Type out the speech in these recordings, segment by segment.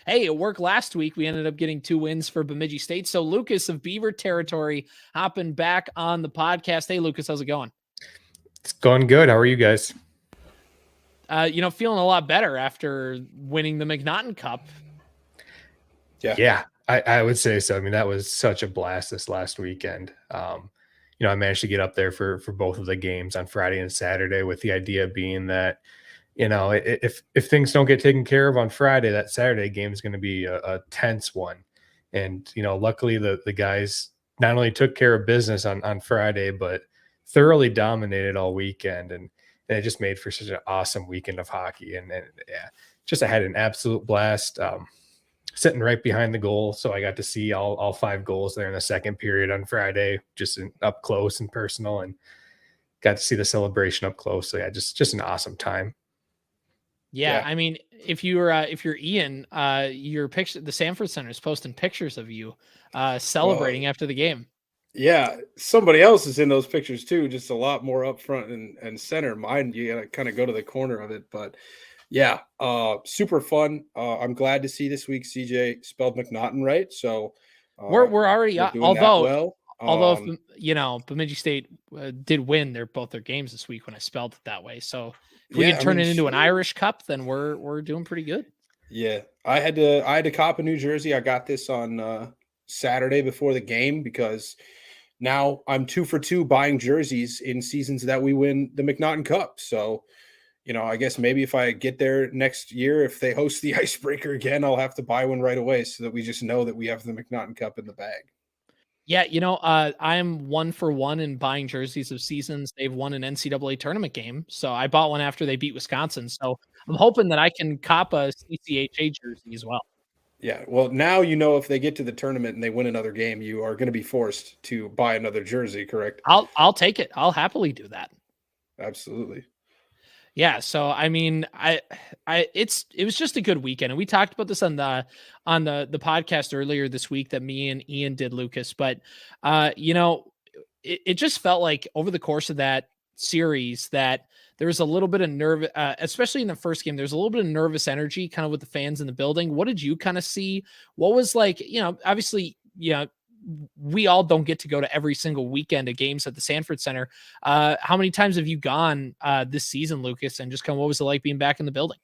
hey, it worked last week. We ended up getting 2 wins for Bemidji State. So Lucas of Beaver Territory hopping back on the podcast. Hey, Lucas, how's it going? It's going good. How are you guys? Feeling a lot better after winning the MacNaughton Cup. Yeah, I would say so. I mean, that was such a blast this last weekend. I managed to get up there for both of the games on Friday and Saturday, with the idea being that, if things don't get taken care of on Friday, that Saturday game is going to be a tense one. And, luckily the guys not only took care of business on Friday, but thoroughly dominated all weekend. And it just made for such an awesome weekend of hockey. And yeah, I had an absolute blast. Sitting right behind the goal, so I got to see all 5 goals there in the second period on Friday, just up close and personal, and got to see the celebration up close. So yeah, just an awesome time. Yeah. I mean, if you're Ian, your picture, the Sanford Center is posting pictures of you celebrating after the game. Yeah, somebody else is in those pictures too, just a lot more up front and center. Mine, you gotta kind of go to the corner of it, but yeah, super fun. I'm glad to see this week CJ spelled MacNaughton right. So we're already although well. Bemidji State did win both their games this week when I spelled it that way. So if we can turn it into an Irish Cup, then we're doing pretty good. Yeah, I had to cop a new jersey. I got this on Saturday before the game because now I'm 2 for 2 buying jerseys in seasons that we win the MacNaughton Cup. So, I guess maybe if I get there next year, if they host the Icebreaker again, I'll have to buy one right away so that we just know that we have the MacNaughton Cup in the bag. Yeah, I'm 1 for 1 in buying jerseys of seasons. They've won an NCAA tournament game. So I bought one after they beat Wisconsin. So I'm hoping that I can cop a CCHA jersey as well. Yeah, well, now if they get to the tournament and they win another game, you are going to be forced to buy another jersey, correct? I'll take it. I'll happily do that. Absolutely. Yeah, so I mean, it was just a good weekend, and we talked about this on the podcast earlier this week that me and Ian did, Lucas. But it just felt like over the course of that series that there was a little bit of nerve, especially in the first game. There's a little bit of nervous energy, kind of with the fans in the building. What did you kind of see? What was like? Obviously, we all don't get to go to every single weekend of games at the Sanford Center. How many times have you gone this season, Lucas? And just kind of what was it like being back in the building?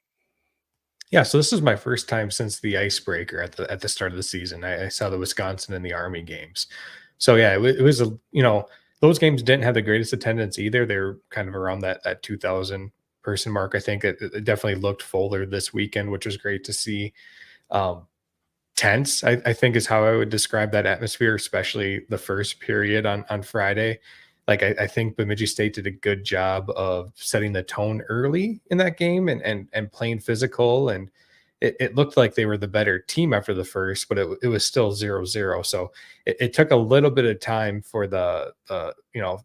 Yeah, so this is my first time since the Icebreaker at the start of the season. I saw the Wisconsin and the Army games. So yeah, it was those games didn't have the greatest attendance either. They're kind of around that 2,000 person mark. I think it definitely looked fuller this weekend, which was great to see. Tense, I think, is how I would describe that atmosphere, especially the first period on Friday. Like I think Bemidji State did a good job of setting the tone early in that game and playing physical, and it looked like they were the better team after the first, but it was still 0-0. So it took a little bit of time for the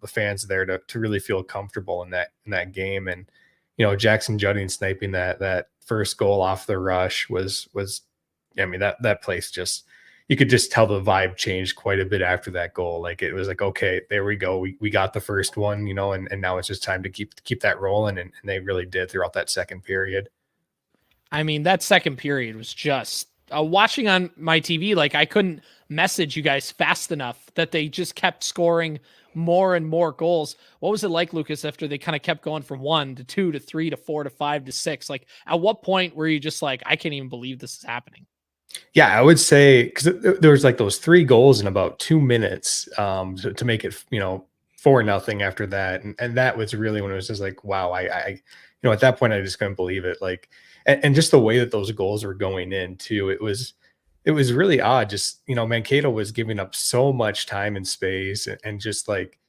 fans there to really feel comfortable in that game. And Jackson Judding sniping that first goal off the rush was I mean, that place just, you could just tell the vibe changed quite a bit after that goal. Like it was like, okay, there we go. We got the first one, and now it's just time to keep that rolling. And they really did throughout that second period. I mean, that second period was just watching on my TV. Like I couldn't message you guys fast enough that they just kept scoring more and more goals. What was it like, Lucas, after they kind of kept going from 1 to 2 to 3 to 4 to 5 to 6? Like at what point were you just like, I can't even believe this is happening? Yeah, I would say, because there was like those 3 goals in about 2 minutes to make it, 4-0 after that. And that was really when it was just like, wow, I at that point, I just couldn't believe it. Like, and just the way that those goals were going in too, it was really odd. Just, Mankato was giving up so much time and space, and just like,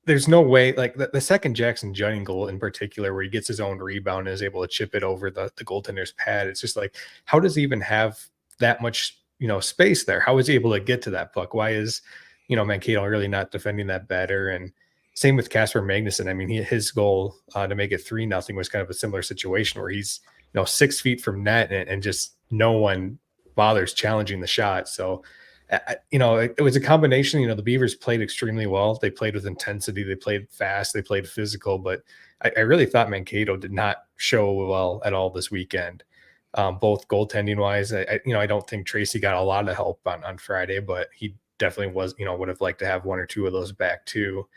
there's no way, like the second Jackson Judding goal in particular, where he gets his own rebound and is able to chip it over the goaltender's pad. It's just like, how does he even have that much, space there? How is he able to get to that puck? Why is, Mankato really not defending that better? And same with Casper Magnuson. I mean, his goal to make it 3-0 was kind of a similar situation where he's, 6 feet from net and just no one bothers challenging the shot. So, it was a combination. The Beavers played extremely well. They played with intensity. They played fast. They played physical. But I really thought Mankato did not show well at all this weekend. both goaltending wise. I don't think Tracy got a lot of help on Friday, but he definitely would have liked to have one or two of those back too.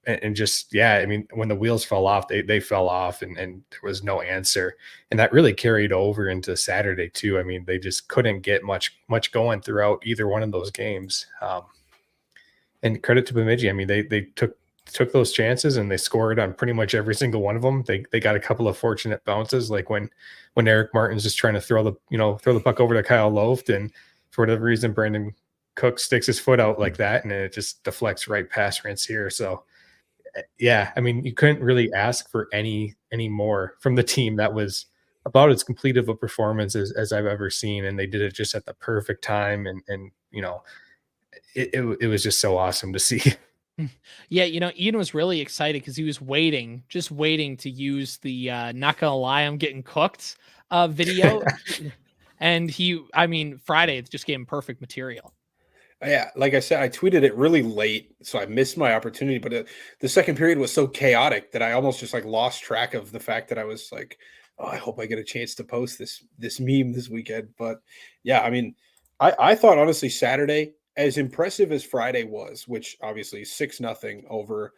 And just, yeah, I mean, when the wheels fell off, they fell off, and there was no answer. And that really carried over into Saturday too. I mean, they just couldn't get much going throughout either one of those games. And credit to Bemidji. I mean, they took those chances and they scored on pretty much every single one of them. They got a couple of fortunate bounces, like when Eric Martin's just trying to throw the puck over to Kyle Loft, and for whatever reason, Brandon Cook sticks his foot out like that, and it just deflects right past Ranciere. So, yeah, I mean, you couldn't really ask for any more from the team. That was about as complete of a performance as I've ever seen, and they did it just at the perfect time. And it was just so awesome to see. Yeah, Ian was really excited because he was just waiting to use the not gonna lie, I'm getting cooked video. And Friday it just gave him perfect material. Yeah, like I said, I tweeted it really late, so I missed my opportunity. But the second period was so chaotic that I almost just lost track of the fact that I was like, "Oh, I hope I get a chance to post this meme this weekend." But yeah, I mean, I thought honestly Saturday, as impressive as Friday was, which obviously 6-0 over,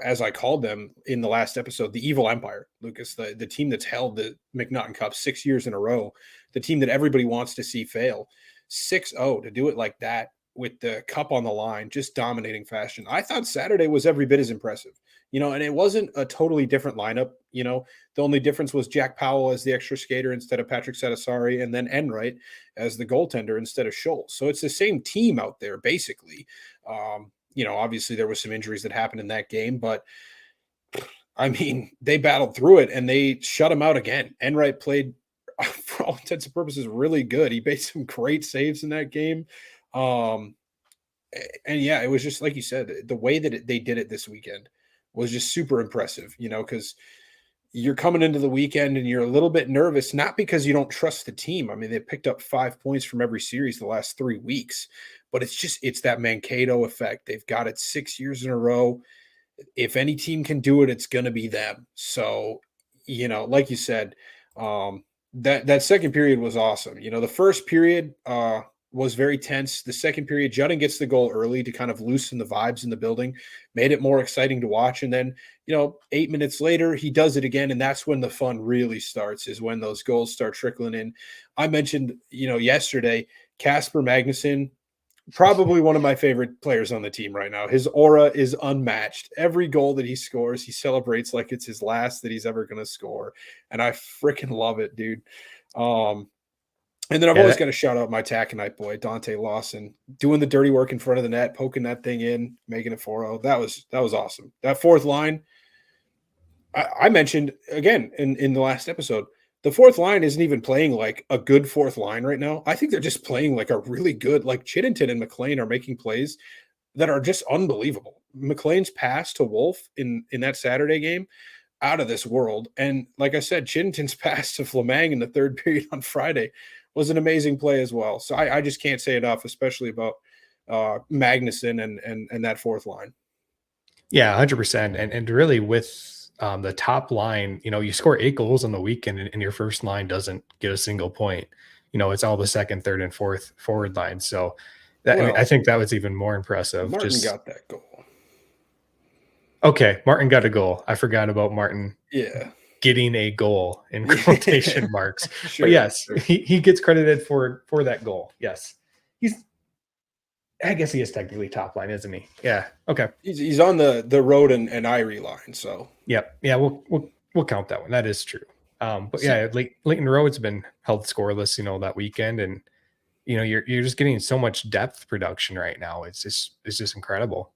as I called them in the last episode, the Evil Empire, Lucas, the team that's held the MacNaughton Cup 6 years in a row, the team that everybody wants to see fail, 6-0 to do it like that, with the cup on the line, just dominating fashion. I thought Saturday was every bit as impressive, and it wasn't a totally different lineup. The only difference was Jack Powell as the extra skater instead of Patrick Satasari, and then Enright as the goaltender instead of Scholes. So it's the same team out there, basically. Obviously there was some injuries that happened in that game, but I mean, they battled through it and they shut him out again. Enright played, for all intents and purposes, really good. He made some great saves in that game. And yeah, it was just like you said, the way that they did it this weekend was just super impressive, because you're coming into the weekend and you're a little bit nervous, not because you don't trust the team. I mean, they picked up 5 points from every series the last 3 weeks, but it's that Mankato effect. They've got it 6 years in a row. If any team can do it, it's going to be them. So, like you said, that second period was awesome. The first period, was very tense. The second period, Judden gets the goal early to kind of loosen the vibes in the building, made it more exciting to watch. And then, 8 minutes later, he does it again. And that's when the fun really starts, is when those goals start trickling in. I mentioned, yesterday, Casper Magnuson, probably one of my favorite players on the team right now. His aura is unmatched. Every goal that he scores, he celebrates like it's his last that he's ever going to score. And I freaking love it, dude. And then I've always got to shout out my Taconite boy, Dante Lawson, doing the dirty work in front of the net, poking that thing in, making it 4-0. That was awesome. That fourth line, I mentioned, again, in the last episode, the fourth line isn't even playing like a good fourth line right now. I think they're just playing like a really good, like Chiddington and McLean are making plays that are just unbelievable. McLean's pass to Wolf in that Saturday game, out of this world. And like I said, Chiddington's pass to Flamang in the third period on Friday was an amazing play as well. So I just can't say enough, especially about Magnuson and that fourth line. Yeah, 100%. And really with the top line, you score 8 goals on the weekend and your first line doesn't get a single point. It's all the second, third, and fourth forward lines. So I think that was even more impressive. Martin got that goal. Okay, Martin got a goal. I forgot about Martin. Yeah. Getting a goal in quotation marks. Sure, but yes, sure. he gets credited for that goal. Yes. I guess he is technically top line, isn't he? Yeah. Okay. He's on the road and Irie line. So yep. Yeah, we'll count that one. That is true. But yeah, Leighton Road's been held scoreless, that weekend, and you're just getting so much depth production right now. It's just incredible.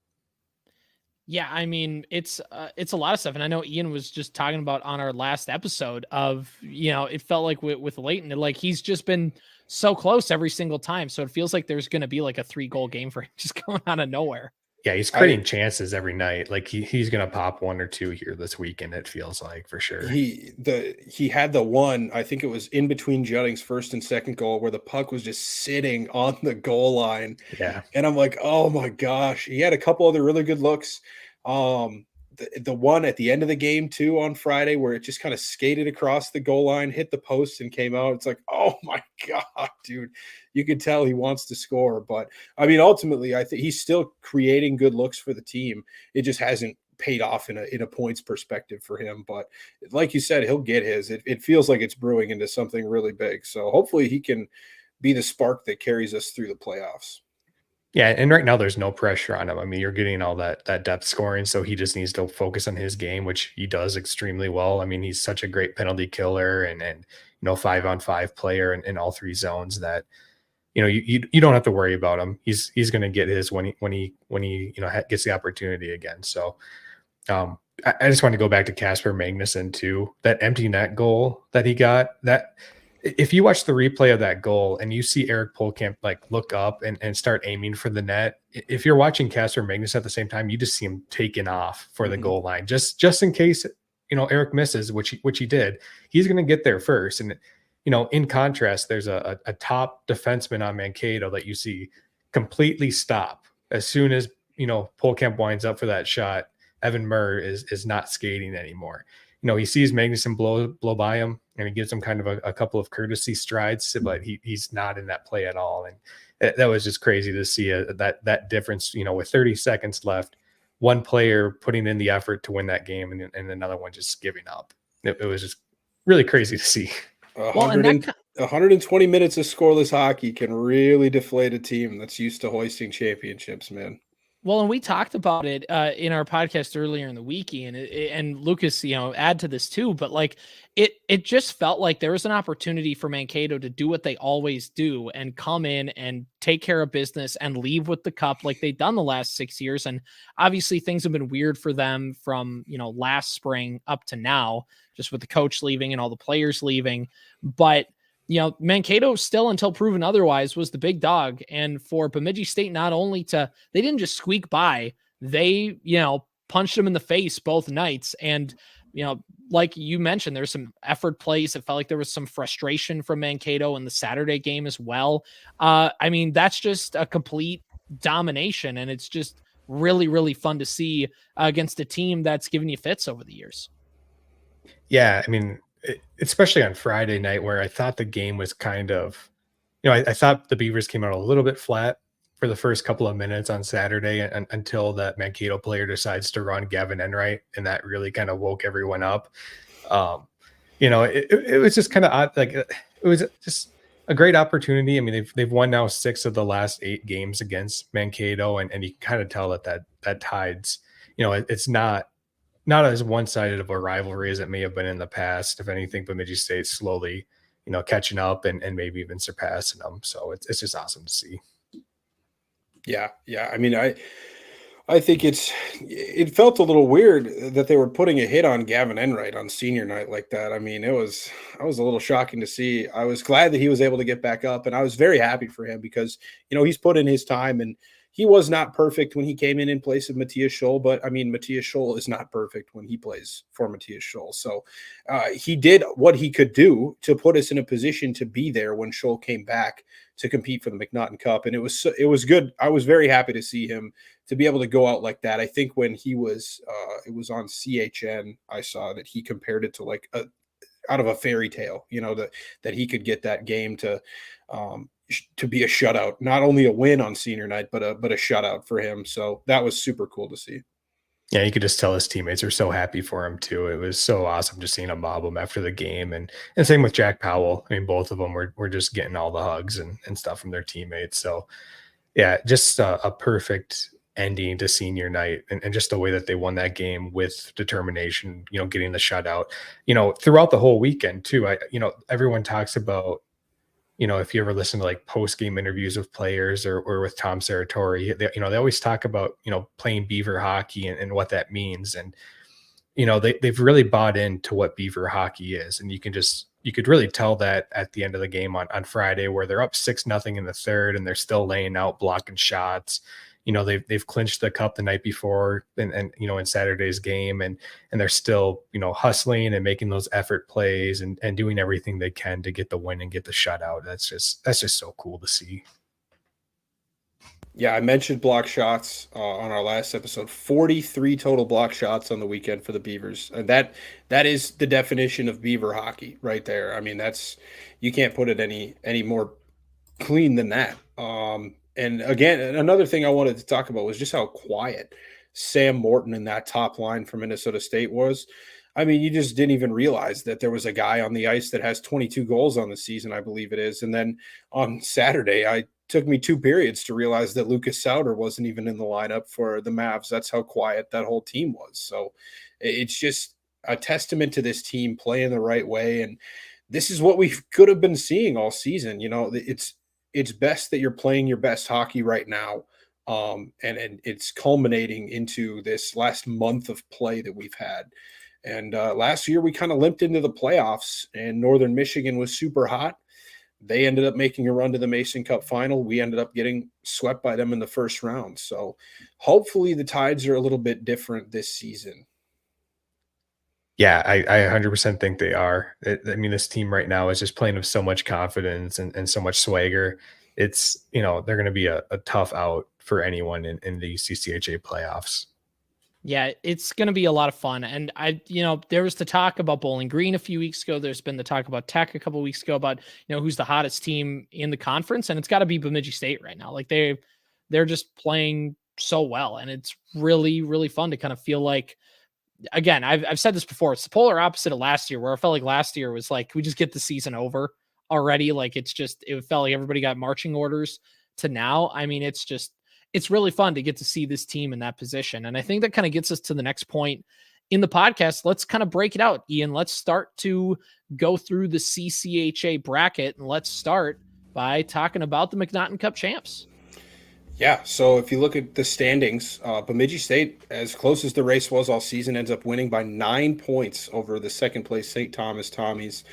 Yeah, I mean, it's a lot of stuff. And I know Ian was just talking about on our last episode of, it felt like with Leighton, like he's just been so close every single time. So it feels like there's going to be like a 3-goal game for him just going out of nowhere. Yeah, he's creating chances every night. Like he's going to pop 1 or 2 here this weekend, it feels like, for sure. He had the one, I think it was in between Judding's first and second goal, where the puck was just sitting on the goal line. Yeah. And I'm like, oh my gosh. He had a couple other really good looks. the one at the end of the game too on Friday where it just kind of skated across the goal line, hit the post and came out. It's like, oh my God, dude, you could tell he wants to score. But I mean, ultimately, I think he's still creating good looks for the team. It just hasn't paid off in a points perspective for him. But like you said, he'll get his. It feels like it's brewing into something really big. So hopefully he can be the spark that carries us through the playoffs. Yeah, and right now there's no pressure on him. I mean, you're getting all that depth scoring, so he just needs to focus on his game, which he does extremely well. I mean, he's such a great penalty killer and 5-on-5 player in all three zones that you don't have to worry about him. He's going to get his when he gets the opportunity again. So I just want to go back to Casper Magnuson too. That empty net goal that he got, that if you watch the replay of that goal and you see Eric Polkamp like look up and start aiming for the net, if you're watching Casper Magnuson at the same time, you just see him taking off for the goal line, just in case Eric misses, which he did. He's going to get there first. And in contrast, there's a top defenseman on Mankato that you see completely stop as soon as Polkamp winds up for that shot. Evan Murr is not skating anymore. He sees Magnuson blow by him and he gives him kind of a couple of courtesy strides, but he's not in that play at all. And that was just crazy to see that difference, with 30 seconds left, one player putting in the effort to win that game and another one just giving up. It was just really crazy to see. 120 minutes of scoreless hockey can really deflate a team that's used to hoisting championships, man. Well, and we talked about it in our podcast earlier in the weekend, and Lucas, add to this too. But like, it just felt like there was an opportunity for Mankato to do what they always do and come in and take care of business and leave with the cup like they've done the last 6 years. And obviously, things have been weird for them from last spring up to now, just with the coach leaving and all the players leaving. But Mankato still, until proven otherwise, was the big dog. And for Bemidji State, not only they didn't just squeak by, they, punched them in the face both nights. And, like you mentioned, there's some effort plays. It felt like there was some frustration from Mankato in the Saturday game as well. I mean, that's just a complete domination. And it's just really, really fun to see against a team that's given you fits over the years. Yeah. I mean, especially on Friday night where I thought the game was kind of, I thought the Beavers came out a little bit flat for the first couple of minutes on Saturday until that Mankato player decides to run Gavin Enright, and that really kind of woke everyone up. It was just kind of odd. Like it was just a great opportunity. I mean, they've won now 6 of the last 8 games against Mankato, and you can kind of tell that tides, it's not as one-sided of a rivalry as it may have been in the past. If anything, Bemidji State slowly, catching up and maybe even surpassing them. So it's just awesome to see. Yeah. I mean, I think it felt a little weird that they were putting a hit on Gavin Enright on senior night like that. I mean, I was a little shocking to see. I was glad that he was able to get back up, and I was very happy for him because, he's put in his time, and he was not perfect when he came in place of Matthias Scholl, but I mean, Matthias Scholl is not perfect when he plays for Matthias Scholl. So he did what he could do to put us in a position to be there when Scholl came back to compete for the MacNaughton Cup. And it was good. I was very happy to see him to be able to go out like that. I think when he was, it was on CHN, I saw that he compared it to like out of a fairy tale, that he could get that game to be a shutout, not only a win on senior night, but a shutout for him. So that was super cool to see. Yeah, you could just tell his teammates are so happy for him too. It was so awesome just seeing him mob him after the game, and same with Jack Powell. I mean, both of them were just getting all the hugs and stuff from their teammates. So yeah, just a perfect ending to senior night, and just the way that they won that game with determination, getting the shutout, throughout the whole weekend too. Everyone talks about, if you ever listen to like post-game interviews with players or with Tom Serratori, they always talk about, playing Beaver hockey and what that means. And, they've really bought into what Beaver hockey is. And you could really tell that at the end of the game on Friday, where they're up 6-0 in the third and they're still laying out, blocking shots. They've clinched the cup the night before and in Saturday's game, and they're still, hustling and making those effort plays and doing everything they can to get the win and get the shutout. That's just so cool to see. Yeah, I mentioned block shots on our last episode. 43 total block shots on the weekend for the Beavers, and that is the definition of Beaver hockey right there. I mean, that's you can't put it any more clean than that. And again, another thing I wanted to talk about was just how quiet Sam Morton in that top line for Minnesota State was. I mean, you just didn't even realize that there was a guy on the ice that has 22 goals on the season, I believe it is. And then on Saturday, I took me 2 periods to realize that Lucas Sauter wasn't even in the lineup for the Mavs. That's how quiet that whole team was. So it's just a testament to this team playing the right way. And this is what we could have been seeing all season. You know, it's best that you're playing your best hockey right now. And it's culminating into this last month of play that we've had. And last year we kind of limped into the playoffs, and Northern Michigan was super hot. They ended up making a run to the Mason Cup final. We ended up getting swept by them in the first round. So hopefully the tides are a little bit different this season. Yeah, I 100% think they are. I mean, this team right now is just playing with so much confidence and so much swagger. It's, they're going to be a tough out for anyone in the CCHA playoffs. Yeah, it's going to be a lot of fun. And there was the talk about Bowling Green a few weeks ago. There's been the talk about Tech a couple weeks ago about, who's the hottest team in the conference. And it's got to be Bemidji State right now. Like they're just playing so well. And it's really, really fun to kind of feel like, again, I've said this before, it's the polar opposite of last year, where I felt like last year was like, we just get the season over already. Like it felt like everybody got marching orders, to now. I mean, it's really fun to get to see this team in that position. And I think that kind of gets us to the next point in the podcast. Let's kind of break it out, Ian. Let's start to go through the CCHA bracket, and let's start by talking about the MacNaughton Cup champs. Yeah, so if you look at the standings, Bemidji State, as close as the race was all season, ends up winning by 9 points over the second place St. Thomas Tommies.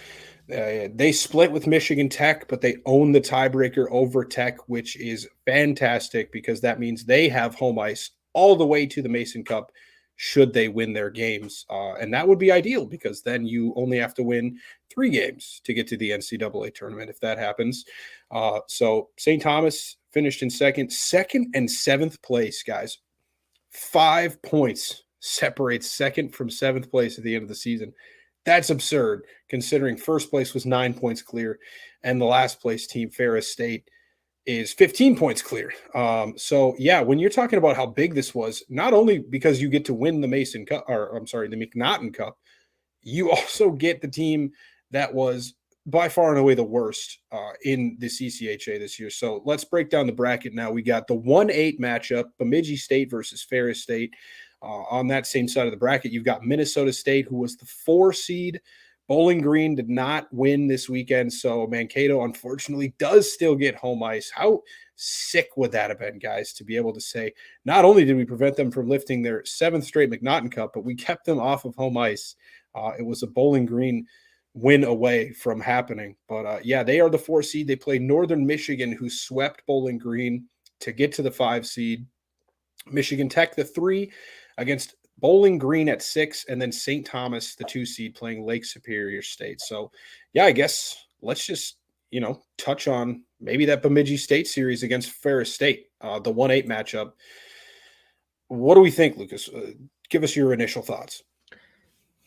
They split with Michigan Tech, but they own the tiebreaker over Tech, which is fantastic because that means they have home ice all the way to the Mason Cup should they win their games. And that would be ideal because then you only have to win 3 games to get to the NCAA tournament if that happens. So St. Thomas finished in second and 7th place, guys. 5 points separates second from 7th place at the end of the season. That's absurd, considering first place was 9 points clear, and the last place team, Ferris State, is 15 points clear. So yeah, when you're talking about how big this was, not only because you get to win the Mason Cup, or I'm sorry, the MacNaughton Cup, you also get the team that was by far and away the worst in the CCHA this year. So let's break down the bracket now. We got the 1-8 matchup, Bemidji State versus Ferris State. On that same side of the bracket, you've got Minnesota State, who was the 4 seed. Bowling Green did not win this weekend, so Mankato, unfortunately, does still get home ice. How sick would that have been, guys, to be able to say, not only did we prevent them from lifting their 7th straight MacNaughton Cup, but we kept them off of home ice. It was a Bowling Green win away from happening. But yeah, they are the 4 seed. They play Northern Michigan, who swept Bowling Green to get to the 5 seed. Michigan Tech, the 3, against Bowling Green at 6, and then St. Thomas, the 2 seed, playing Lake Superior State. So yeah, I guess let's just, touch on maybe that Bemidji State series against Ferris State, the 1-8 matchup. What do we think, Lucas? Give us your initial thoughts.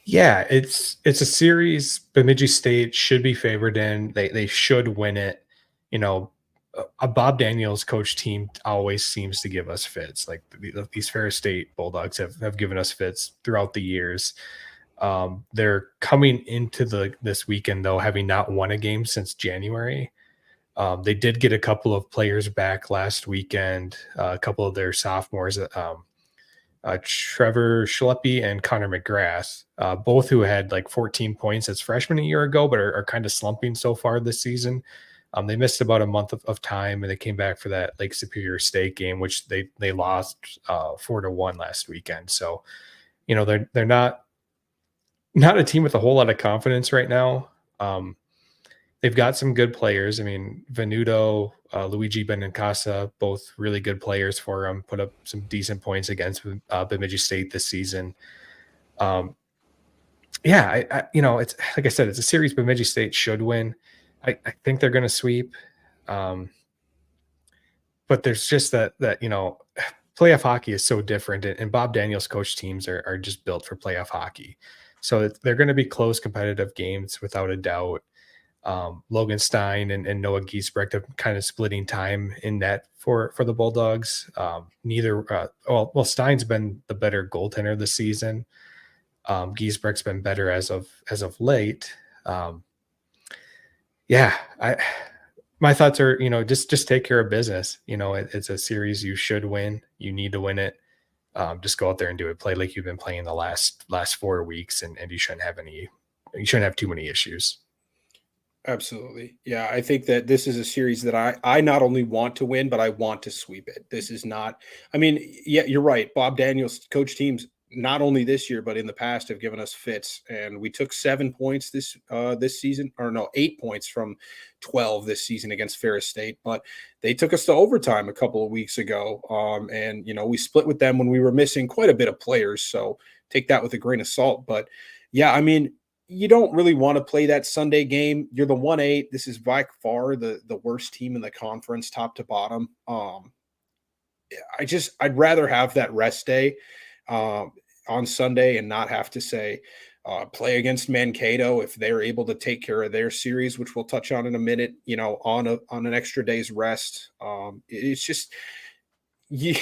Yeah, it's a series Bemidji State should be favored in. They should win it. A Bob Daniels coach team always seems to give us fits. Like these Ferris State Bulldogs have given us fits throughout the years. They're coming into this weekend though, having not won a game since January. They did get a couple of players back last weekend, a couple of their sophomores, Trevor Schleppe and Connor McGrath, both who had like 14 points as freshmen a year ago, but are kind of slumping so far this season. They missed about a month of time, and they came back for that Lake Superior State game, which they lost 4-1 last weekend. So, they're not a team with a whole lot of confidence right now. They've got some good players. I mean, Venuto, Luigi Benincasa, both really good players for them, put up some decent points against Bemidji State this season. Yeah, it's like I said, it's a series Bemidji State should win. I think they're going to sweep. but there's just that playoff hockey is so different, and Bob Daniels coach teams are just built for playoff hockey. So they're going to be close, competitive games without a doubt. Logan Stein and Noah Giesbrecht have kind of splitting time in net for the Bulldogs. Stein's been the better goaltender this season. Giesbrecht's been better as of late. My thoughts are, just take care of business. It's a series you should win. You need to win it. Just go out there and do it. Play like you've been playing the last 4 weeks, and you shouldn't have too many issues. Absolutely. Yeah, I think that this is a series that I not only want to win, but I want to sweep it. This is not, you're right. Bob Daniels coach teams, not only this year, but in the past have given us fits. And we took 7 points this season, 8 points from 12 this season against Ferris State, but they took us to overtime a couple of weeks ago. And we split with them when we were missing quite a bit of players. So take that with a grain of salt. But yeah, you don't really want to play that Sunday game. You're the 1-8. This is by far the worst team in the conference, top to bottom. I'd rather have that rest day on Sunday and not have to say play against Mankato if they're able to take care of their series, which we'll touch on in a minute. On an extra day's rest. It's just you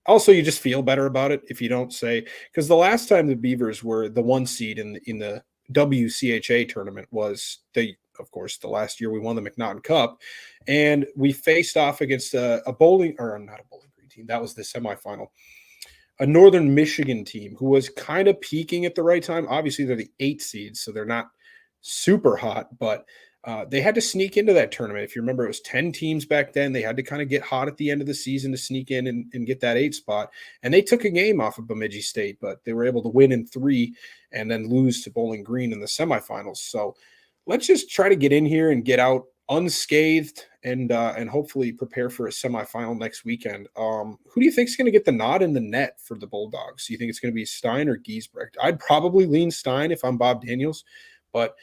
just feel better about it if you don't say, because the last time the Beavers were the 1 seed in the WCHA tournament was of course, the last year we won the MacNaughton Cup, and we faced off against not a Bowling Green team. That was the semifinal. A Northern Michigan team who was kind of peaking at the right time. Obviously, they're the 8 seeds, so they're not super hot, but they had to sneak into that tournament. If you remember, it was 10 teams back then. They had to kind of get hot at the end of the season to sneak in and get that 8 spot. And they took a game off of Bemidji State, but they were able to win in 3 and then lose to Bowling Green in the semifinals. So let's just try to get in here and get out unscathed and hopefully prepare for a semifinal next weekend. Who do you think is going to get the nod in the net for the Bulldogs? Do you think it's going to be Stein or Giesbrecht? I'd probably lean Stein if I'm Bob Daniels, but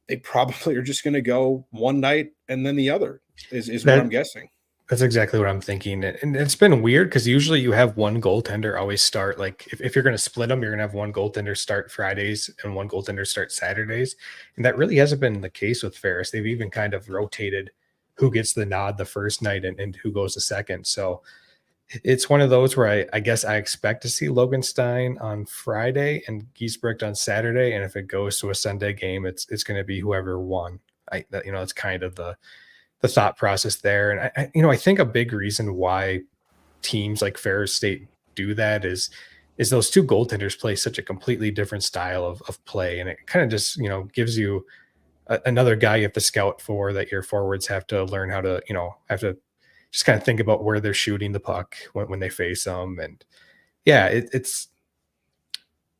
they probably are just going to go one night and then the other is what I'm guessing. That's exactly what I'm thinking. And it's been weird because usually you have one goaltender always start. Like if you're going to split them, you're going to have one goaltender start Fridays and one goaltender start Saturdays. And that really hasn't been the case with Ferris. They've even kind of rotated who gets the nod the first night and who goes the second. So it's one of those where I guess I expect to see Logan Stein on Friday and Giesbrecht on Saturday. And if it goes to a Sunday game, it's going to be whoever won. It's kind of the thought process there. And I think a big reason why teams like Ferris State do that is those 2 goaltenders play such a completely different style of play. And it kind of just, gives you another guy you have to scout for, that your forwards have to learn how to, have to just kind of think about where they're shooting the puck when they face them. And yeah, it's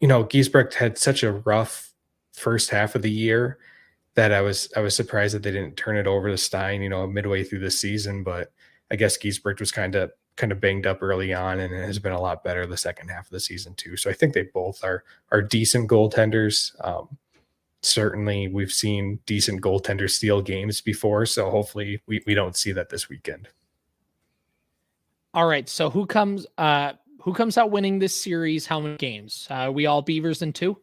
Giesbrecht had such a rough first half of the year that I was surprised that they didn't turn it over to Stein, midway through the season. But I guess Giesbrecht was kind of banged up early on and has been a lot better the second half of the season too. So I think they both are decent goaltenders. Certainly we've seen decent goaltenders steal games before. So hopefully we don't see that this weekend. All right. So who comes out winning this series? How many games? We all Beavers in 2?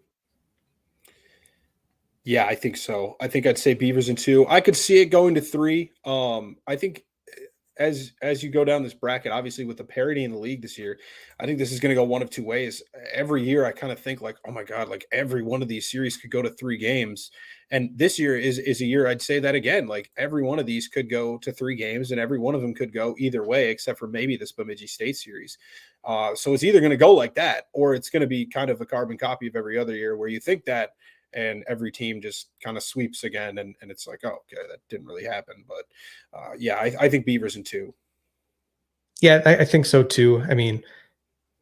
Yeah, I think so. I think I'd say Beavers in 2. I could see it going to 3. I think as you go down this bracket, obviously with the parity in the league this year, I think this is going to go one of 2 ways. Every year I kind of think like, oh my God, like every one of these series could go to 3 games. And this year is a year I'd say that again, like every one of these could go to 3 games and every one of them could go either way, except for maybe this Bemidji State series. So it's either going to go like that, or it's going to be kind of a carbon copy of every other year where you think that, and every team just kind of sweeps again. And it's like, oh, okay, that didn't really happen. But yeah, I think Beavers in 2. Yeah, I think so too.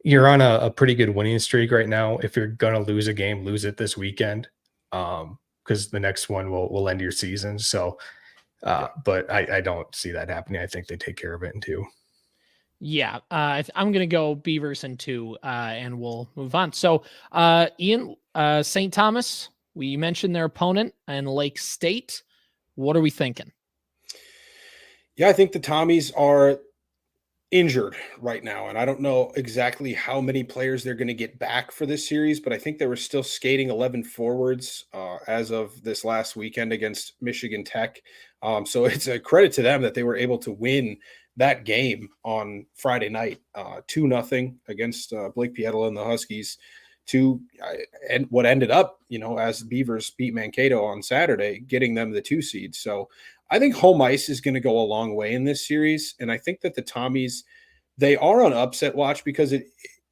You're on a pretty good winning streak right now. If you're going to lose a game, lose it this weekend. Because the next one will end your season. So, but I don't see that happening. I think they take care of it in 2. Yeah, I'm going to go Beavers in 2, and we'll move on. So, Ian, St. Thomas, we mentioned their opponent and Lake State. What are we thinking? Yeah, I think the Tommies are injured right now, and I don't know exactly how many players they're going to get back for this series, but I think they were still skating 11 forwards as of this last weekend against Michigan Tech. So it's a credit to them that they were able to win that game on Friday night, 2-0 against Blake Pietila and the Huskies. And what ended up, as Beavers beat Mankato on Saturday, getting them the 2 seed. So I think home ice is going to go a long way in this series. And I think that the Tommies, they are on upset watch because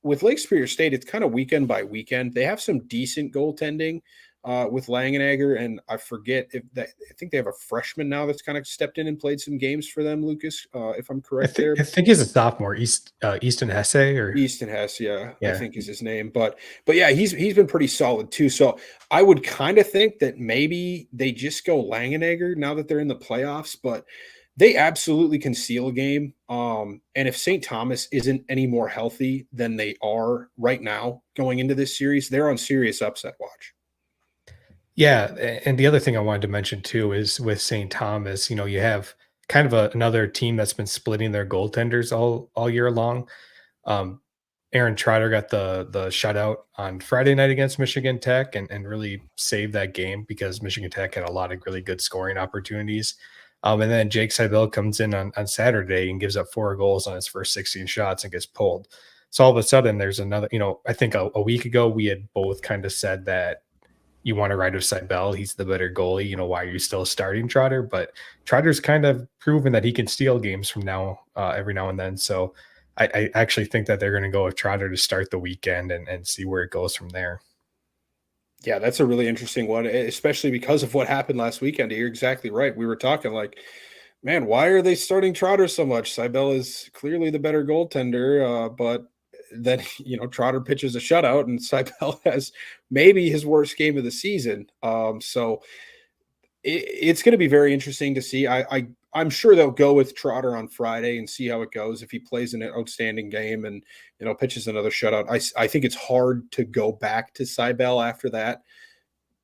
with Lake Superior State, it's kind of weekend by weekend. They have some decent goaltending with Langenegger, and I think they have a freshman now that's kind of stepped in and played some games for them, Lucas, if I'm correct there. I think he's a sophomore, Easton Hesse, or Easton Hesse, yeah, yeah, I think is his name. But yeah, he's been pretty solid too. So I would kind of think that maybe they just go Langenegger now that they're in the playoffs, but they absolutely can seal a game. And if St. Thomas isn't any more healthy than they are right now going into this series, they're on serious upset watch. Yeah, and the other thing I wanted to mention too is with St. Thomas, you have kind of another team that's been splitting their goaltenders all year long. Aaron Trotter got the shutout on Friday night against Michigan Tech and really saved that game because Michigan Tech had a lot of really good scoring opportunities. And then Jake Seibel comes in on Saturday and gives up 4 goals on his first 16 shots and gets pulled. So all of a sudden there's another, I think a week ago we had both kind of said that you want to ride with Seibel. He's the better goalie. Why are you still starting Trotter? But Trotter's kind of proven that he can steal games from every now and then. So I actually think that they're going to go with Trotter to start the weekend and see where it goes from there. Yeah, that's a really interesting one, especially because of what happened last weekend. You're exactly right. We were talking like, man, why are they starting Trotter so much? Seibel is clearly the better goaltender, but then Trotter pitches a shutout and Seibel has maybe his worst game of the season. So it's going to be very interesting to see. I'm sure they'll go with Trotter on Friday and see how it goes. If he plays an outstanding game and pitches another shutout, I think it's hard to go back to Seibel after that.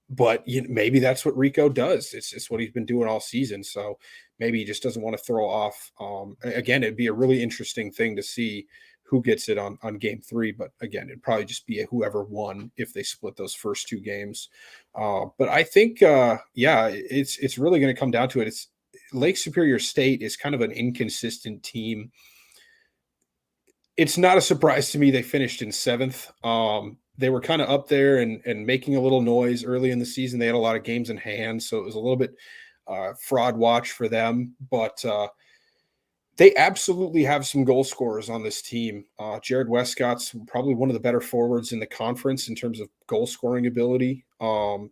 But maybe that's what Rico does. It's what he's been doing all season. So maybe he just doesn't want to throw off. Again, it'd be a really interesting thing to see who gets it on game 3. But again, it'd probably just be whoever won if they split those first 2 games. But I think, it's really going to come down to it. It's Lake Superior State is kind of an inconsistent team. It's not a surprise to me they finished in 7th. They were kind of up there and making a little noise early in the season. They had a lot of games in hand, so it was a little bit fraud watch for them. But they absolutely have some goal scorers on this team. Jared Westcott's probably one of the better forwards in the conference in terms of goal scoring ability. I'm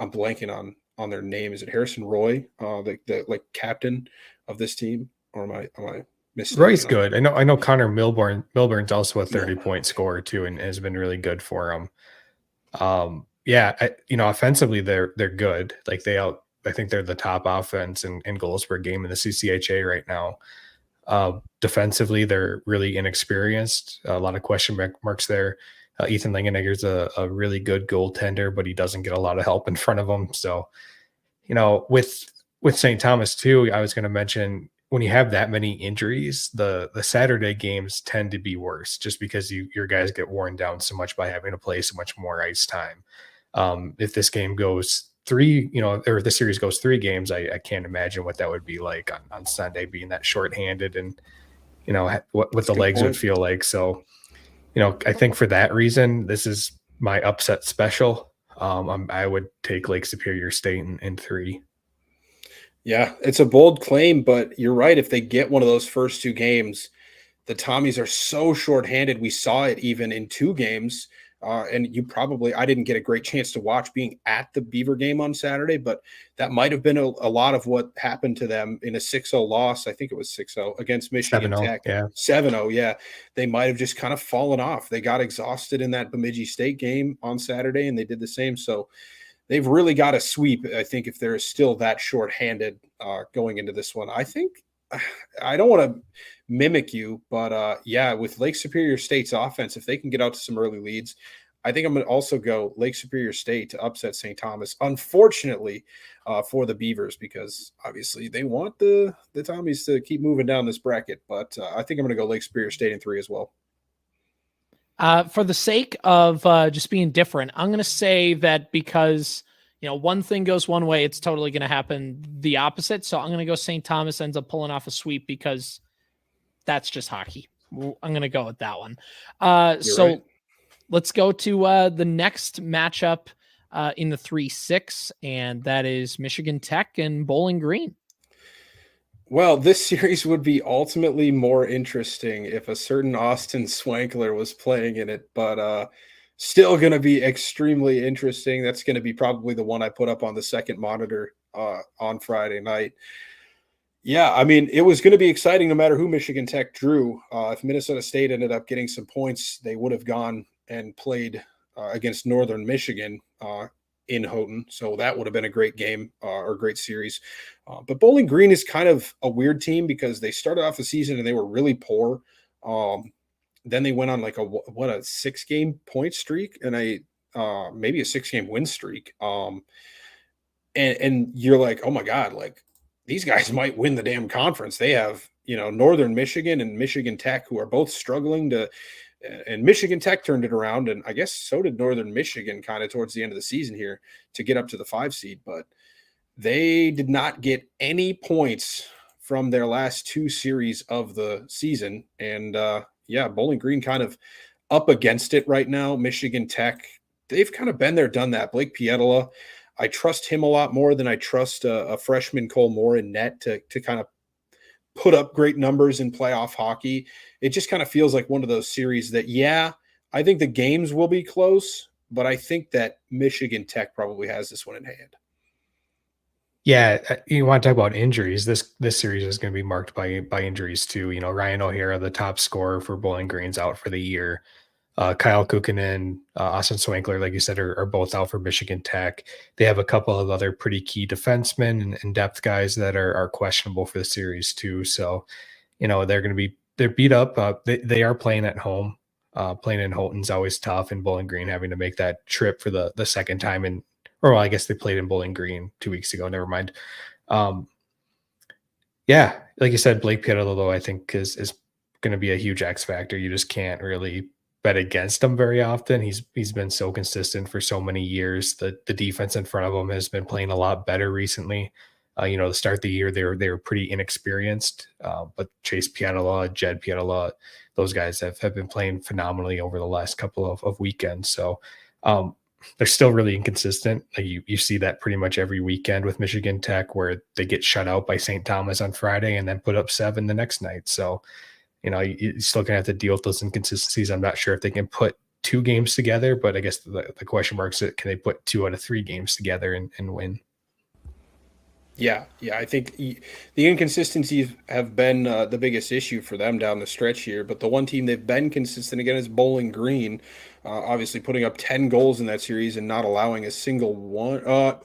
blanking on their name. Is it Harrison Roy, the captain of this team, or am I mistaken? Roy's good. I know Connor Milburn's also a 30-point scorer too, and has been really good for him. Offensively they're good. Like I think they're the top offense in goals per game in the CCHA right now. Defensively, they're really inexperienced. A lot of question marks there. Ethan Langenegger's a really good goaltender, but he doesn't get a lot of help in front of him. So, with St. Thomas too, I was going to mention when you have that many injuries, the Saturday games tend to be worse just because your guys get worn down so much by having to play so much more ice time. If this game goes 3, or the series goes 3 games, I can't imagine what that would be like on Sunday, being that shorthanded and, what the legs would feel like. So, I think for that reason, this is my upset special. I would take Lake Superior State in 3. Yeah, it's a bold claim, but you're right. If they get one of those first 2 games, the Tommies are so shorthanded. We saw it even in 2 games. And I didn't get a great chance to watch being at the Beaver game on Saturday, but that might have been a lot of what happened to them in a 6-0 loss. I think it was 6-0 against Michigan 7-0, Tech. yeah. 7-0, yeah. They might have just kind of fallen off. They got exhausted in that Bemidji State game on Saturday, and they did the same. So they've really got to sweep, I think, if they're still that shorthanded going into this one. I think I don't want to mimic you, but with Lake Superior State's offense, if they can get out to some early leads, I think I'm going to also go Lake Superior State to upset St. Thomas. Unfortunately, for the Beavers, because obviously they want the Tommies to keep moving down this bracket. But I think I'm going to go Lake Superior State in 3 as well. For the sake of just being different, I'm going to say that because, one thing goes one way, it's totally going to happen the opposite. So I'm going to go St. Thomas ends up pulling off a sweep because that's just hockey. I'm going to go with that one. Right. Let's go to the next matchup in the 3-6, and that is Michigan Tech and Bowling Green. Well, this series would be ultimately more interesting if a certain Austin Swankler was playing in it, but still going to be extremely interesting. That's going to be probably the one I put up on the second monitor on Friday night. Yeah, I mean, it was going to be exciting no matter who Michigan Tech drew. If Minnesota State ended up getting some points, they would have gone and played against Northern Michigan in Houghton. So that would have been a great game or great series. But Bowling Green is kind of a weird team because they started off the season and they were really poor. Then they went on like a 6-game point streak and maybe a 6-game win streak. And you're like, oh my God, like these guys might win the damn conference. They have, Northern Michigan and Michigan Tech, who are both struggling and Michigan Tech turned it around. And I guess so did Northern Michigan kind of towards the end of the season here to get up to the 5 seed, but they did not get any points from their last 2 series of the season. And Bowling Green kind of up against it right now. Michigan Tech, they've kind of been there, done that. Blake Pietola, I trust him a lot more than I trust a freshman Cole Moore in net to kind of put up great numbers in playoff hockey. It just kind of feels like one of those series that, I think the games will be close, but I think that Michigan Tech probably has this one in hand. Yeah, you want to talk about injuries. This series is going to be marked by injuries too. Ryan O'Hara, the top scorer for Bowling Green's out for the year. Kyle Kukkonen, Austin Swankler, like you said, are both out for Michigan Tech. They have a couple of other pretty key defensemen and depth guys that are questionable for the series too. So, they're beat up. They are playing at home. Playing in Houghton's always tough, and Bowling Green having to make that trip for the second time I guess they played in Bowling Green 2 weeks ago. Never mind. Like you said, Blake Pietola, though, I think is going to be a huge X factor. You just can't really bet against him very often. He's been so consistent for so many years. The defense in front of him has been playing a lot better recently. To start the year, they were pretty inexperienced, but Chase Pietola, Jed Pietola, those guys have been playing phenomenally over the last couple of weekends. So they're still really inconsistent. Like you see that pretty much every weekend with Michigan Tech, where they get shut out by St. Thomas on Friday and then put up 7 the next night. So, you're still going to have to deal with those inconsistencies. I'm not sure if they can put 2 games together, but I guess the question mark is, can they put 2 out of 3 games together and win? Yeah, I think the inconsistencies have been the biggest issue for them down the stretch here. But the one team they've been consistent again is Bowling Green, obviously putting up 10 goals in that series and not allowing a single one.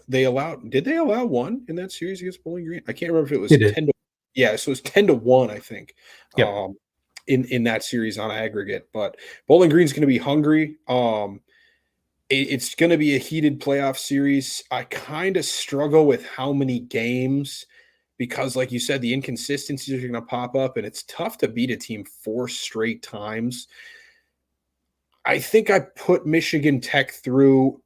Did they allow one in that series against Bowling Green? I can't remember if it was 10 to. Yeah, so it was 10-1, I think. Yep. In that series on aggregate. But Bowling Green's going to be hungry. It's going to be a heated playoff series. I kind of struggle with how many games, because like you said, the inconsistencies are going to pop up and it's tough to beat a team 4 straight times. I think I put Michigan Tech through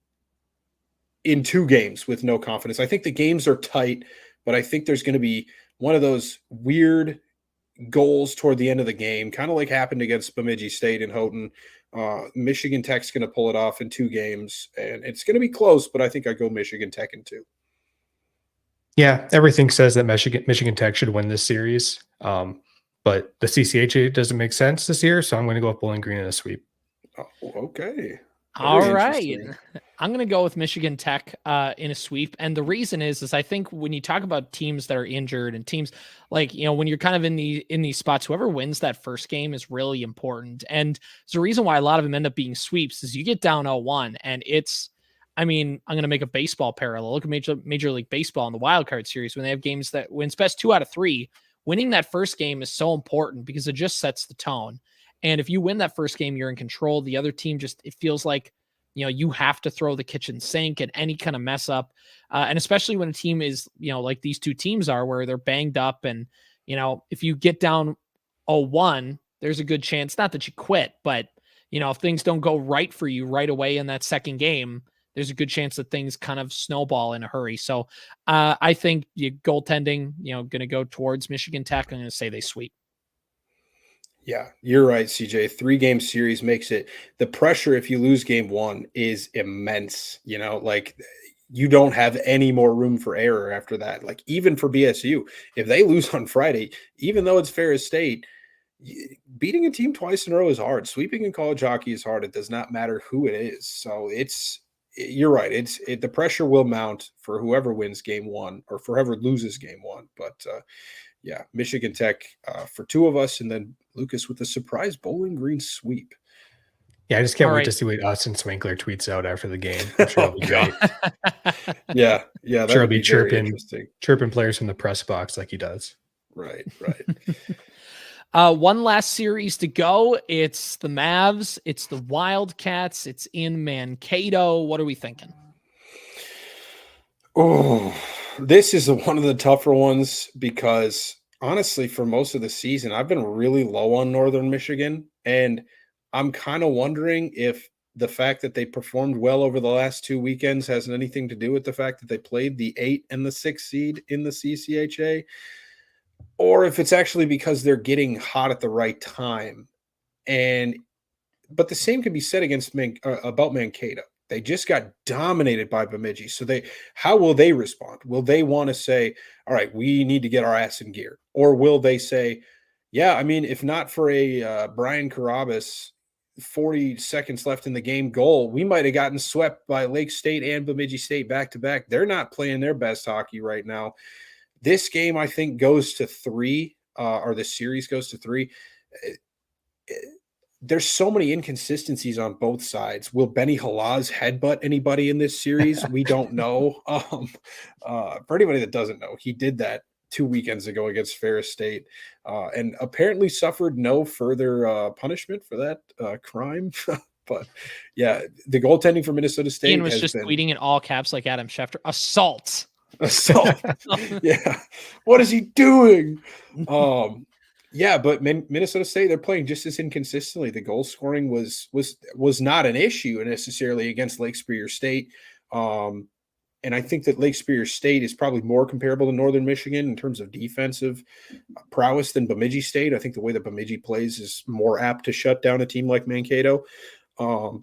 in 2 games with no confidence. I think the games are tight, but I think there's going to be one of those weird goals toward the end of the game, kind of like happened against Bemidji State and Houghton. Michigan Tech's going to pull it off in 2 games, and it's going to be close, but I think I go Michigan Tech in 2. Yeah, everything says that Michigan Tech should win this series, but the CCHA doesn't make sense this year, so I'm going to go with Bowling Green in a sweep. Oh, okay. All right. I'm going to go with Michigan Tech in a sweep. And the reason is I think when you talk about teams that are injured and teams like, when you're kind of in these spots, whoever wins that first game is really important. And there's a reason why a lot of them end up being sweeps is you get down 0-1 and I'm going to make a baseball parallel. Look at Major League Baseball in the wild card series when they have games that wins best 2 out of 3. Winning that first game is so important because it just sets the tone. And if you win that first game, you're in control. The other team it feels like you have to throw the kitchen sink, and any kind of mess up. And especially when a team is, like these two teams are, where they're banged up, and, if you get down 0-1, there's a good chance, not that you quit, but, if things don't go right for you right away in that second game, there's a good chance that things kind of snowball in a hurry. So I think goaltending, going to go towards Michigan Tech. I'm going to say they sweep. Yeah, you're right, CJ. 3-game series makes it, the pressure if you lose game one is immense. Like, you don't have any more room for error after that. Like, even for BSU, if they lose on Friday, even though it's Ferris State, beating a team twice in a row is hard. Sweeping in college hockey is hard. It does not matter who it is. So you're right. The pressure will mount for whoever wins game one or for whoever loses game one. But yeah, Michigan Tech for two of us, and then Lucas with a surprise Bowling Green sweep. Yeah, I just can't wait to see what Austin Swinkler tweets out after the game. I'm sure it'll be great. Yeah, I'm sure he'll be chirping players from the press box like he does. Right. One last series to go. It's the Mavs. It's the Wildcats. It's in Mankato. What are we thinking? Oh, this is one of the tougher ones because honestly, for most of the season, I've been really low on Northern Michigan, and I'm kind of wondering if the fact that they performed well over the last 2 weekends has anything to do with the fact that they played the 8 and the 6 seed in the CCHA, or if it's actually because they're getting hot at the right time. But the same can be said about Mankato. They just got dominated by Bemidji. So how will they respond? Will they want to say, all right, we need to get our ass in gear? Or will they say, yeah, I mean, if not for a Brian Carabas 40 seconds left in the game goal, we might have gotten swept by Lake State and Bemidji State back to back. They're not playing their best hockey right now. This game, I think, goes to 3, or the series goes to 3. There's so many inconsistencies on both sides. Will Benny Halaz headbutt anybody in this series? We don't know. For anybody that doesn't know, he did that 2 weekends ago against Ferris State, and apparently suffered no further punishment for that crime. But yeah, the goaltending for Minnesota State Ian was just tweeting in all caps like Adam Schefter. Assault. Yeah. What is he doing? Yeah, but Minnesota State, they're playing just as inconsistently. The goal scoring was not an issue necessarily against Lake Superior State. And I think that Lake Superior State is probably more comparable to Northern Michigan in terms of defensive prowess than Bemidji State. I think the way that Bemidji plays is more apt to shut down a team like Mankato.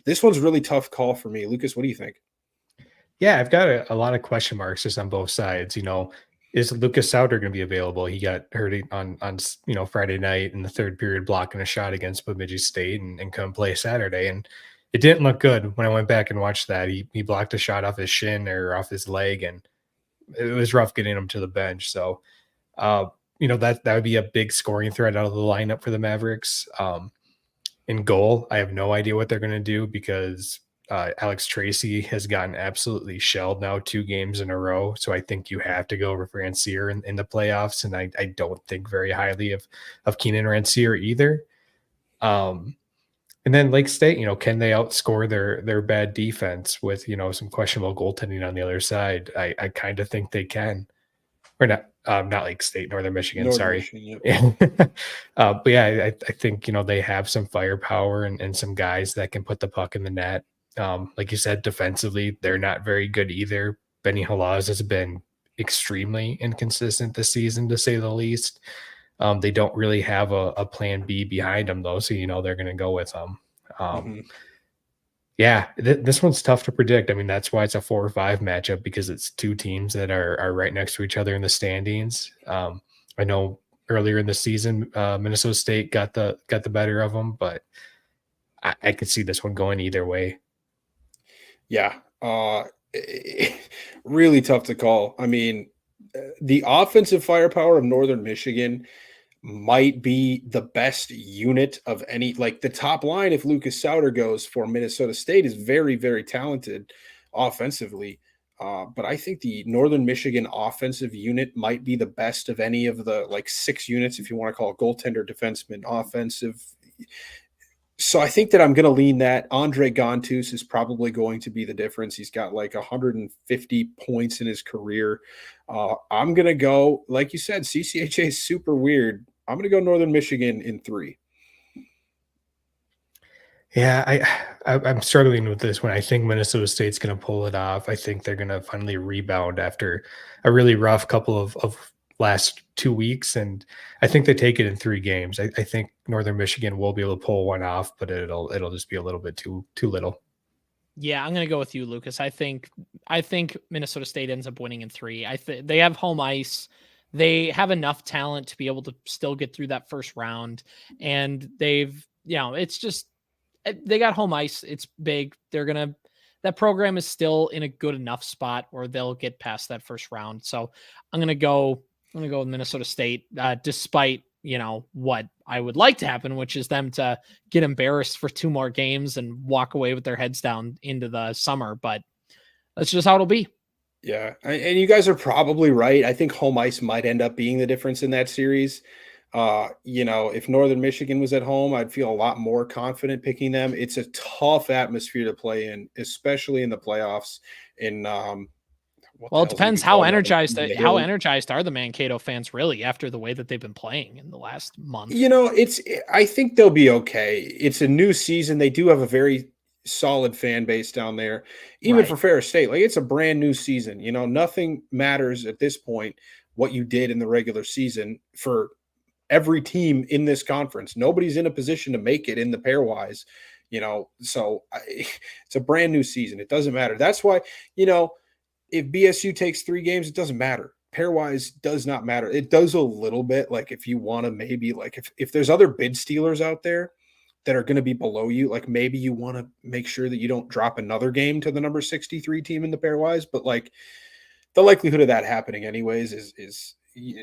This one's a really tough call for me. Lucas, what do you think? Yeah, I've got a lot of question marks just on both sides. Is Lucas Sauter going to be available? He got hurt on Friday night in the third period blocking a shot against Bemidji State and couldn't play Saturday. And it didn't look good when I went back and watched that. He blocked a shot off his shin or off his leg, and it was rough getting him to the bench. So, that would be a big scoring threat out of the lineup for the Mavericks. In goal, I have no idea what they're going to do because Alex Tracy has gotten absolutely shelled now 2 games in a row. So I think you have to go over Ranciere in the playoffs. And I don't think very highly of Keenan Ranciere either. And then Lake State, can they outscore their bad defense with, some questionable goaltending on the other side? I kind of think they can. Or not Lake State, Northern Michigan, sorry. Michigan, yep. But yeah, I think, they have some firepower and some guys that can put the puck in the net. Like you said, defensively, they're not very good either. Benny Halaz has been extremely inconsistent this season, to say the least. They don't really have a plan B behind them, though, so they're going to go with them. Yeah, this one's tough to predict. I mean, that's why it's a 4 or 5 matchup, because it's 2 teams that are right next to each other in the standings. I know earlier in the season, Minnesota State got the better of them, but I could see this one going either way. Yeah, really tough to call. I mean, the offensive firepower of Northern Michigan might be the best unit of any. Like, the top line, if Lucas Sauter goes for Minnesota State, is very, very talented offensively. But I think the Northern Michigan offensive unit might be the best of any of the 6 units, if you want to call it goaltender, defenseman, offensive. So I think that I'm going to lean that. Andre Gontus is probably going to be the difference. He's got like 150 points in his career. I'm going to go, like you said, CCHA is super weird. I'm going to go Northern Michigan in 3. Yeah, I'm struggling with this one. I think Minnesota State's going to pull it off. I think they're going to finally rebound after a really rough couple of last 2 weeks, and I think they take it in 3 games. I think Northern Michigan will be able to pull one off, but it'll just be a little bit too little. Yeah, I'm gonna go with you, Lucas. I think Minnesota State ends up winning in 3. They have home ice. They have enough talent to be able to still get through that first round, and it's just they got home ice. It's big. That program is still in a good enough spot where they'll get past that first round. So I'm gonna go with Minnesota State, despite what I would like to happen, which is them to get embarrassed for 2 more games and walk away with their heads down into the summer. But that's just how it'll be. Yeah, and you guys are probably right. I think home ice might end up being the difference in that series. If Northern Michigan was at home, I'd feel a lot more confident picking them. It's a tough atmosphere to play in, especially in the playoffs. Well, it depends how energized are the Mankato fans really after the way that they've been playing in the last month. I think they'll be okay. It's a new season. They do have a very solid fan base down there, even for Ferris State. Like, it's a brand new season. Nothing matters at this point what you did in the regular season for every team in this conference. Nobody's in a position to make it in the pairwise, so it's a brand new season. It doesn't matter. That's why, if BSU takes 3 games, it doesn't matter. Pairwise does not matter. It does a little bit. Like, if you want to maybe, like, if there's other bid stealers out there that are going to be below you, like, maybe you want to make sure that you don't drop another game to the number 63 team in the pairwise. But, like, the likelihood of that happening anyways is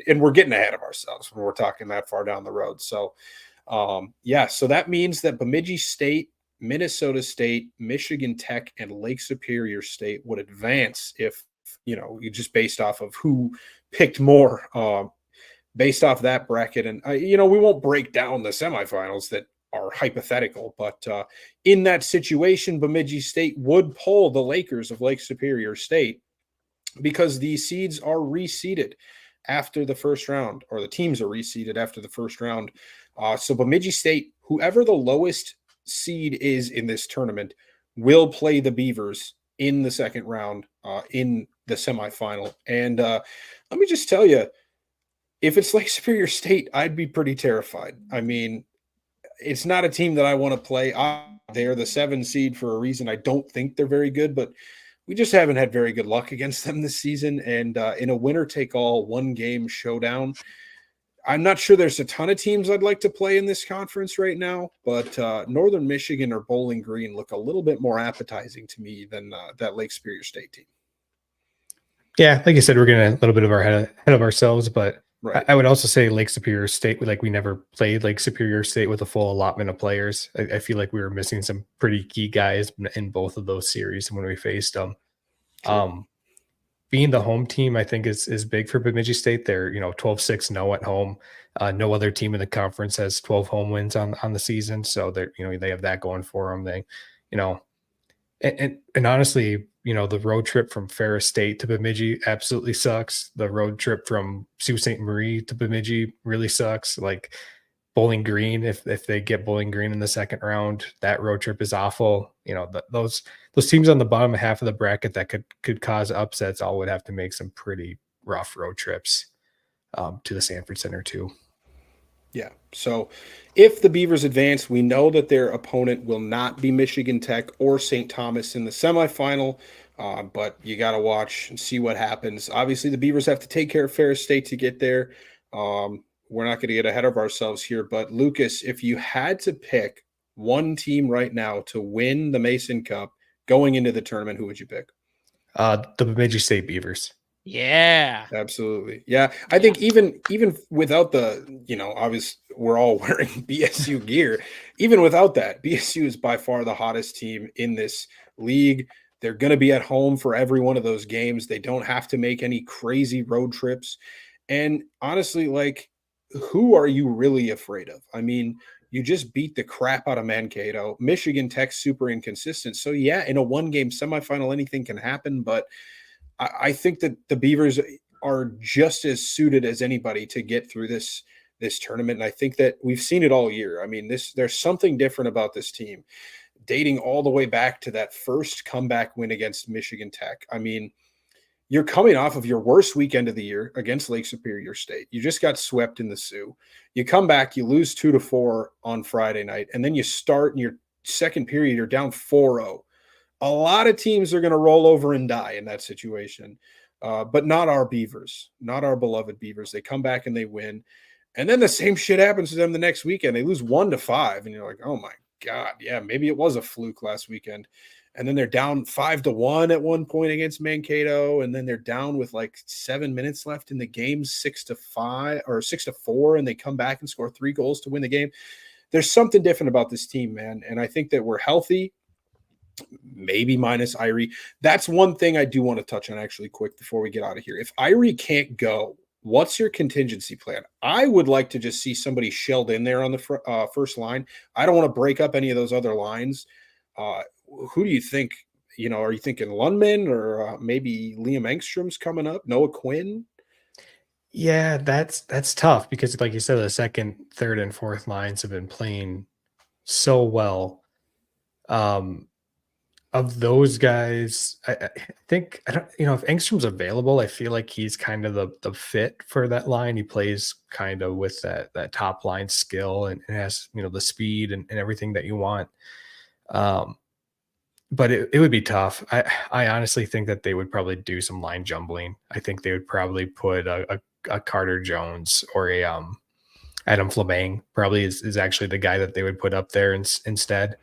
and we're getting ahead of ourselves when we're talking that far down the road. So, so that means that Bemidji State, Minnesota State, Michigan Tech, and Lake Superior State would advance if, you just based off of who picked more, based off that bracket. And, we won't break down the semifinals that are hypothetical, but in that situation, Bemidji State would pull the Lakers of Lake Superior State because the seeds are reseeded after the first round, or the teams are reseeded after the first round. So Bemidji State, whoever the lowest seed is in this tournament, will play the Beavers in the second round, in the semifinal. And let me just tell you, if it's Lake Superior State, I'd be pretty terrified. I mean, it's not a team that I want to play. They're the 7 seed for a reason. I don't think they're very good, but we just haven't had very good luck against them this season. And in a winner-take-all, 1-game showdown, I'm not sure there's a ton of teams I'd like to play in this conference right now, but Northern Michigan or Bowling Green look a little bit more appetizing to me than that Lake Superior State team. Yeah, like you said, we're getting a little bit of our head of ourselves, but I would also say Lake Superior State, we never played Lake Superior State with a full allotment of players. I feel like we were missing some pretty key guys in both of those series when we faced them. Being the home team, I think is big for Bemidji State. They're 12-6-0 at home. No other team in the conference has 12 home wins on the season, so they have that going for them. They, and honestly, the road trip from Ferris State to Bemidji absolutely sucks. The road trip from Sault Ste. Marie to Bemidji really sucks. Like, Bowling Green, if they get Bowling Green in the second round, that road trip is awful. Those teams on the bottom half of the bracket that could cause upsets all would have to make some pretty rough road trips to the Sanford Center too. Yeah. So if the Beavers advance, we know that their opponent will not be Michigan Tech or St. Thomas in the semifinal, but you got to watch and see what happens. Obviously, the Beavers have to take care of Ferris State to get there. We're not going to get ahead of ourselves here, but Lucas, if you had to pick one team right now to win the Mason Cup going into the tournament, who would you pick? The Bemidji State Beavers. Yeah, absolutely. Yeah. I think even without the, obviously we're all wearing BSU gear, even without that, BSU is by far the hottest team in this league. They're going to be at home for every one of those games. They don't have to make any crazy road trips. And honestly, like, who are you really afraid of? I mean, you just beat the crap out of Mankato. Michigan Tech's super inconsistent. So yeah, in a one-game semifinal, anything can happen. But I think that the Beavers are just as suited as anybody to get through this tournament. And I think that we've seen it all year. I mean, there's something different about this team, dating all the way back to that first comeback win against Michigan Tech. I mean, you're coming off of your worst weekend of the year against Lake Superior State. You just got swept in the Sioux. You come back, you lose 2-4 on Friday night, and then you start in your second period, you're down 4-0. A lot of teams are going to roll over and die in that situation, but not our Beavers, not our beloved Beavers. They come back and they win, and then the same shit happens to them the next weekend. They lose 1-5, and you're like, oh my God, yeah, maybe it was a fluke last weekend. And then they're down 5-1 at one point against Mankato. And then they're down with like 7 minutes left in the game, 6-5 or 6-4. And they come back and score 3 goals to win the game. There's something different about this team, man. And I think that we're healthy, maybe minus Irie. That's one thing I do want to touch on actually quick before we get out of here. If Irie can't go, what's your contingency plan? I would like to just see somebody shelled in there on the first line. I don't want to break up any of those other lines. Who do you think? You know, are you thinking Lundman or maybe Liam Engstrom's coming up? Noah Quinn? Yeah, that's tough because, like you said, the second, third, and fourth lines have been playing so well. Of those guys, I think I don't. You know, if Engstrom's available, I feel like he's kind of the fit for that line. He plays kind of with that top line skill and has, you know, the speed and everything that you want. But it would be tough. I honestly think that they would probably do some line jumbling. I think they would probably put a Carter Jones or a Adam Fleming probably is actually the guy that they would put up there instead.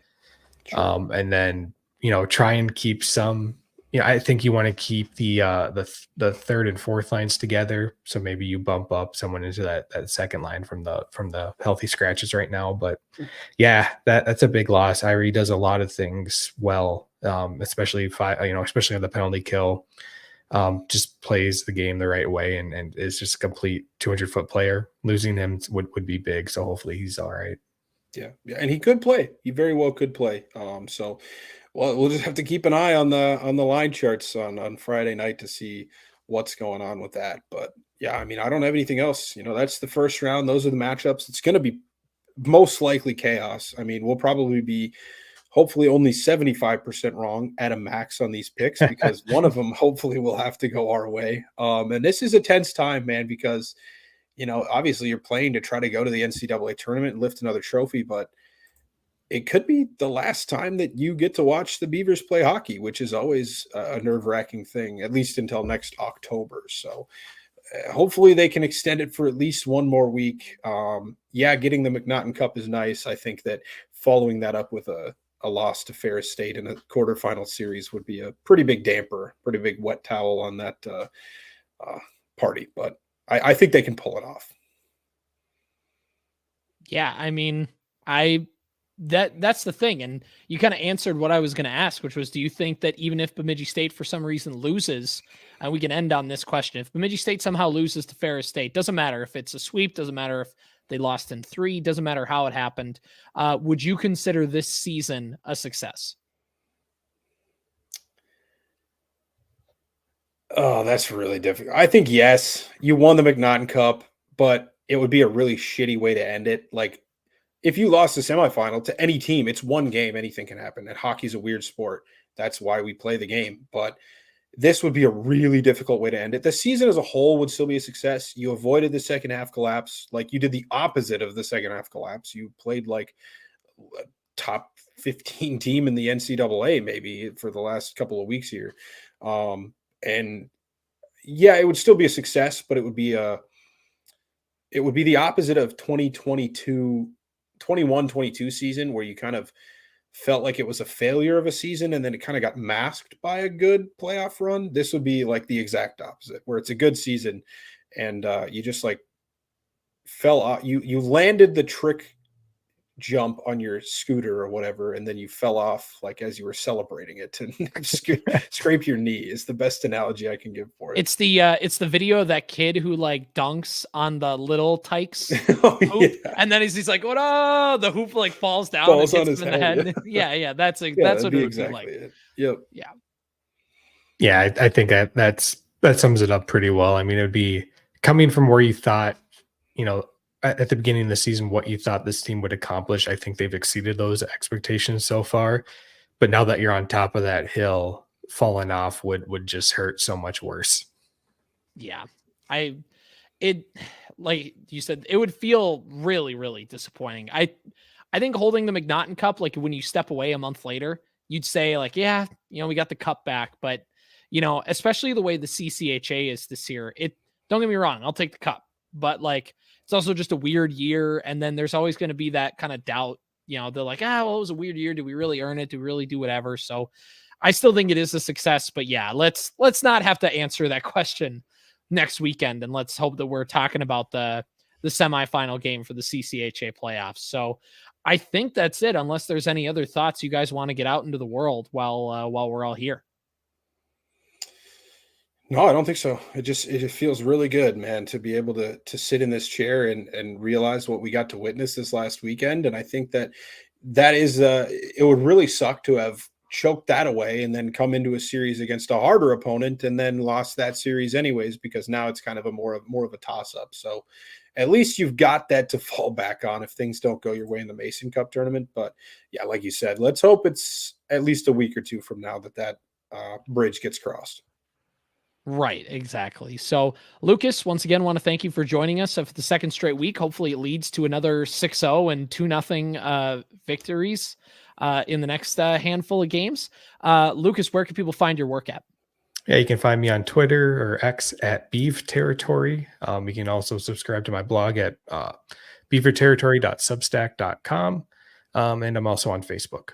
Sure. And then, you know, try and keep some. You know, I think you want to keep the third and fourth lines together. So maybe you bump up someone into that second line from the healthy scratches right now. But yeah, that's a big loss. Irie does a lot of things well, especially especially on the penalty kill. Just plays the game the right way and is just a complete 200-foot player. Losing him would be big. So hopefully he's all right. Yeah, and he could play. He very well could play. Well, we'll just have to keep an eye on the line charts on Friday night to see what's going on with that. But yeah, I mean, I don't have anything else. You know, that's the first round. Those are the matchups. It's going to be most likely chaos. I mean, we'll probably be hopefully only 75% wrong at a max on these picks because one of them hopefully will have to go our way. And this is a tense time, man, because, you know, obviously you're playing to try to go to the NCAA tournament and lift another trophy, but it could be the last time that you get to watch the Beavers play hockey, which is always a nerve-wracking thing, at least until next October. So hopefully they can extend it for at least one more week. Getting the MacNaughton Cup is nice. I think that following that up with a loss to Ferris State in a quarterfinal series would be a pretty big damper, pretty big wet towel on that party. But I think they can pull it off. Yeah, I mean, that's the thing. And you kind of answered what I was going to ask, which was, do you think that even if Bemidji State for some reason loses, and we can end on this question, if Bemidji State somehow loses to Ferris State, doesn't matter if it's a sweep, doesn't matter if they lost in 3, doesn't matter how it happened, would you consider this season a success? Oh, that's really difficult. I think yes, you won the MacNaughton Cup, but it would be a really shitty way to end it. Like, if you lost the semifinal to any team, it's one game. Anything can happen. And hockey's a weird sport. That's why we play the game. But this would be a really difficult way to end it. The season as a whole would still be a success. You avoided the second half collapse. Like, you did the opposite of the second half collapse. You played like a top 15 team in the NCAA maybe for the last couple of weeks here. And yeah, it would still be a success, but it would be the opposite of 21-22 season, where you kind of felt like it was a failure of a season and then it kind of got masked by a good playoff run. This would be like the exact opposite, where it's a good season and you just like fell out. You landed the trick jump on your scooter or whatever, and then you fell off like as you were celebrating it and scrape your knee is the best analogy I can give for it. It's the video of that kid who like dunks on the little tykes Oh, hoop, yeah. and then he's like, "What? Oh!" The hoop like falls down Falls and on hits his him in the head, head. Yeah, that's Yeah, what that'd it be would exactly be like. it. Yep. Yeah, I think that sums it up pretty well. I mean, it would be coming from where you thought, at the beginning of the season, what you thought this team would accomplish. I think they've exceeded those expectations so far. But now that you're on top of that hill, falling off would just hurt so much worse. Yeah, it like you said, it would feel really, really disappointing. I think holding the MacNaughton Cup, like when you step away a month later, you'd say like, yeah, we got the cup back, but especially the way the CCHA is this year, don't get me wrong, I'll take the cup, but like, it's also just a weird year. And then there's always going to be that kind of doubt, they're like, well, it was a weird year. Did we really earn it? Do we really do whatever? So I still think it is a success, but yeah, let's not have to answer that question next weekend. And let's hope that we're talking about the semifinal game for the CCHA playoffs. So I think that's it, unless there's any other thoughts you guys want to get out into the world while we're all here. No, I don't think so. It feels really good, man, to be able to sit in this chair and realize what we got to witness this last weekend. And I think that is it would really suck to have choked that away and then come into a series against a harder opponent and then lost that series anyways, because now it's kind of more of a toss up. So at least you've got that to fall back on if things don't go your way in the Mason Cup tournament. But yeah, like you said, let's hope it's at least a week or two from now that bridge gets crossed. Right, exactly. So, Lucas, once again, want to thank you for joining us for the second straight week. Hopefully it leads to another 6-0 and 2-0 victories in the next handful of games. Lucas, where can people find your work at? Yeah, you can find me on Twitter or X at Beaver Territory. You can also subscribe to my blog at beaverterritory.substack.com. And I'm also on Facebook.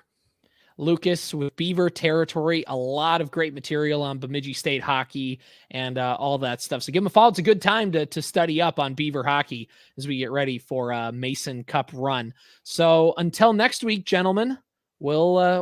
Lucas with Beaver Territory, a lot of great material on Bemidji State hockey and all that stuff. So give him a follow. It's a good time to study up on Beaver hockey as we get ready for a Mason Cup run. So until next week, gentlemen, we'll